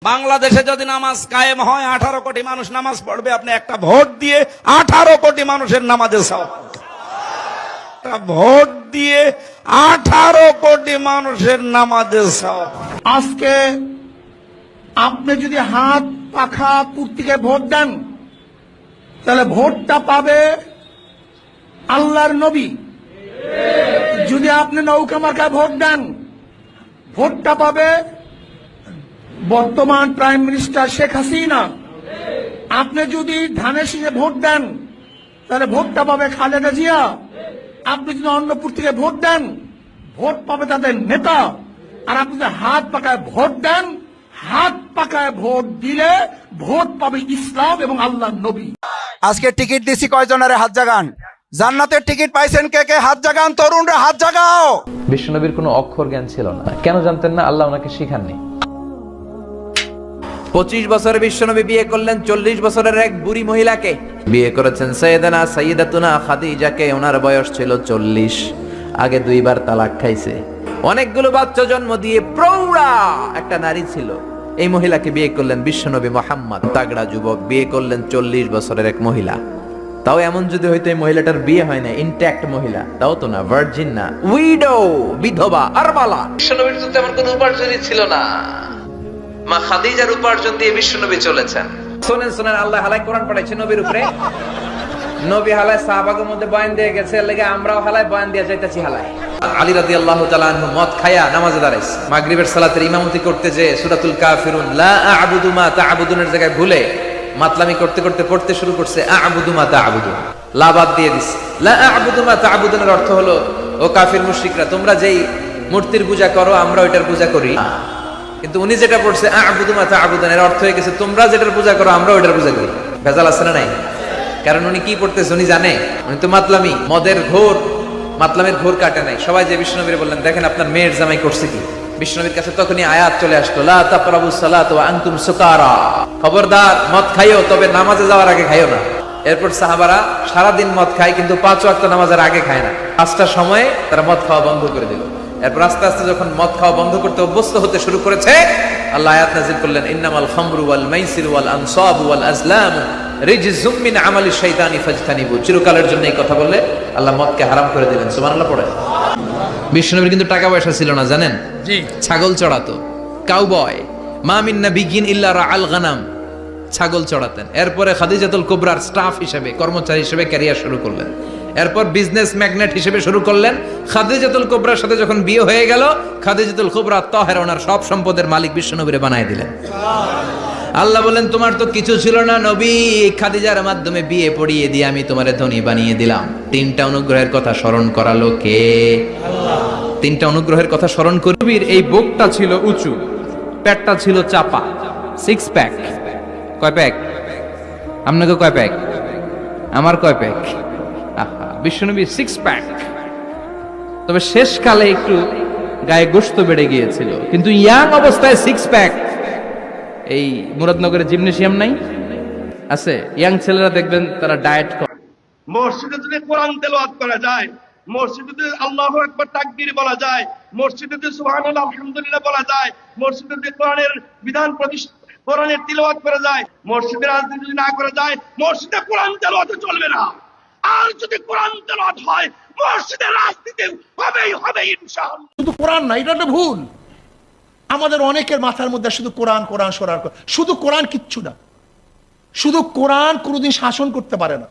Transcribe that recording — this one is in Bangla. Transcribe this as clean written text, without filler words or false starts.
বাংলাদেশে যদি নামাজ কায়েম হয় 18 কোটি মানুষ নামাজ পড়বে, আপনি একটা ভোট দিয়ে 18 কোটি মানুষের নামাজের সওয়াব, একটা ভোট দিয়ে 18 কোটি মানুষের নামাজের সওয়াব। আজকে আপনি যদি হাত পাখা পূর্তিকে ভোট দেন, তাহলে ভোটটা পাবে আল্লাহর নবী। যদি আপনি নৌকা মার্কায় ভোট দেন, ভোটটা পাবে বর্তমান প্রাইম মিনিস্টার শেখ হাসিনা। আপনি যদি ধানের শীষে ভোট দেন, তাহলে ভোটটা পাবে খালেদা জিয়া। আপনি যদি অন্য পূর্তিকে ভোট দেন, ভোট পাবে তাদের নেতা। আর আপনি যদি হাত পাকায় ভোট দেন, হাত পাকায় ভোট দিলে ভোট পাবে ইসলাম এবং আল্লাহর নবী। আজকে টিকিট দিছি কয়জনের হাত জাগান? জান্নাতের টিকিট পাইছেন কে কে? হাত জাগান, তরুণরা হাত জাগাও। বিশ্বনবীর কোনো অক্ষর জ্ঞান ছিল না। কেন জানতেন না? আল্লাহ ওনাকে শিখাননি। 25 বছরে বিশ্বনবী বিয়ে করলেন 40 বছরের এক বুড়ি মহিলাকে। বিয়ে করেছেন সাইয়্যিদাতুনা খাদিজাকে, ওনার বয়স ছিল 40। আগে 2 বার তালাক খাইছে, অনেকগুলো বাচ্চা জন্ম দিয়ে প্রৌঢ়া একটা নারী ছিল। এই মহিলাকে বিয়ে করলেন বিশ্বনবী মুহাম্মদ। তাগড়া যুবক বিয়ে করলেন 40 বছরের এক মহিলা। তাও এমন যদি হয়তো এই মহিলাটার বিয়ে হয় না, ইনট্যাক্ট মহিলা, তাও তো না, ভার্জিন না, উইডো, বিধবা, আরমালা। বিশ্বনবীর তো তেমন কোনো উপার্জনই ছিল না। মা খাদিজার উপার্জন দিয়ে বিশ্বনবী চলেছেন। শোনেন, আল্লাহ হালাই কোরআন পড়াইছে নবীর উপরে। নবী হালাই সাহাবাদের মধ্যে বয়ান দিয়ে গেছে, লাগে আমরাও হালাই বয়ান দিয়ে যাইতাছি হালাই। আলী রাদিয়াল্লাহু তাআলা আনহু মদ খায়া নামাজে দাঁড়াইছে। মাগরিবের সালাতের ইমামতি করতে যে সূরাতুল কাফিরুন লা আ'বুদু মা তা'বুদুনের জায়গায় ভুলে মাতলামি করতে করতে পড়তে শুরু করছে আ'বুদু মা তা'বুদুন। লা বাদ দিয়ে দিছে। লা আ'বুদু মা তা'বুদুনের অর্থ হলো, ও কাফির মুশরিকরা, তোমরা যেই মূর্তির পূজা করো আমরা ওইটার পূজা করি। কিন্তু উনি যেটা পড়ছে আ'বুদু মা তা'বুদুন, এর অর্থ হয়ে গেছে তোমরা যেটার পূজা করো আমরা ওইটার পূজা করি। ভেজাল আছে না নাই? কারণ উনি কি পড়তেছে উনি জানে। উনি তো মাতলামি, মদের ঘোর, মাতলামের ঘোর কাটে নাই। সবাই যে বিশ্বনবীর বললেন, দেখেন আপনার মেয়ের জামাই করছে কি। বিশ্বনবীর কাছে তখনই আয়াত চলে আসলো, লা তাকরাবুস সালাতা ওয়া আনতুম সুকারা, খবরদার মদ খাইও, তবে নামাজে যাওয়ার আগে খাইও না। এরপর সাহাবারা সারাদিন মদ খায়, কিন্তু 5 ওয়াক্ত নামাজের আগে খায় না। 5টার সময়ে তারা মদ খাওয়া বন্ধ করে দিল। এরপর আস্তে আস্তে যখন মদ খাওয়া বন্ধ করতে অভ্যস্ত হতে শুরু করেছে, আল্লাহ আয়াত নাযিল করলেন, ইন্নামাল খামরু ওয়াল মাইসিরু ওয়াল আনসাবু ওয়াল আজলামু রিজসুম মিন আমালি শাইতানি ফাজতানিবু। চিরকালের জন্য এই কথা বললে আল্লাহ মদকে হারাম করে দিলেন। সুবহানাল্লাহ পড়ে। বিশ্বনবীর কিন্তু টাকা পয়সা ছিল না, জানেন? জি, ছাগল চড়াতো, কাউবয়। মা মিন নাবিয়্যিন ইল্লা রাআল গানাম, ছাগল চড়াতেন। এরপরে খাদিজাতুল কুবরার স্টাফ হিসেবে, কর্মচারী হিসেবে ক্যারিয়ার শুরু করলেন। এরপর বিজনেস ম্যাগনেট হিসেবে শুরু করলেন। খাদিজাতুল কুবরার সাথে যখন বিয়ে হয়ে গেল, খাদিজাতুল কুবরা তাহেরা ওনার সব সম্পদের মালিক বিশ্বনবীরে বানায় দিলেন। আল্লাহ বলেন, তোমার তো কিছু ছিল না নবী, খাদিজার মাধ্যমে বিয়ে পড়িয়ে দিয়ে আমি তোমারে ধনী বানিয়ে দিলাম। 3টা অনুগ্রহের কথা স্মরণ করালো কে? আল্লাহ। 3টা অনুগ্রহের কথা স্মরণ করে। নবীর এই বুকটা ছিল উঁচু, পেটটা ছিল চাপা, 6 প্যাক। কয় প্যাক? আপনাকে কয় প্যাক? আমার কয় প্যাক? বিশ্বনবী 6 প্যাক। তবে শেষকালে একটু গায়ে গোশত বেড়ে গিয়েছিল, কিন্তু ইয়াং অবস্থায় 6 প্যাক। এই মুরাদনগরে জিমনেশিয়াম নাই? আছে। ইয়াং ছেলেরা দেখবেন তারা ডায়েট করে। মসজিদে যদি কোরআন তেলাওয়াত করা যায়, মসজিদে যদি আল্লাহু আকবার তাকবীর বলা যায়, মসজিদে যদি সুবহানাল্লাহ আলহামদুলিল্লাহ বলা যায়, মসজিদে যদি কোরআনের বিধান কোরআনের তিলাওয়াত করা যায়, মসজিদে রাজনীতি যদি না করা যায়, মসজিদে কোরআন তেলাওয়াত চলবে না। আর যদি কোরআন তেলাওয়াত হয়, মসজিদে রাজনীতি হবে ইনশাআল্লাহ। শুধু কোরআন না, এটা একটা ভুল। আমাদের অনেকের মাথার মধ্যে শুধু কোরআন কোরআন সরার, শুধু কোরআন কিচ্ছু না। শুধু কোরআন কোনোদিন শাসন করতে পারে না।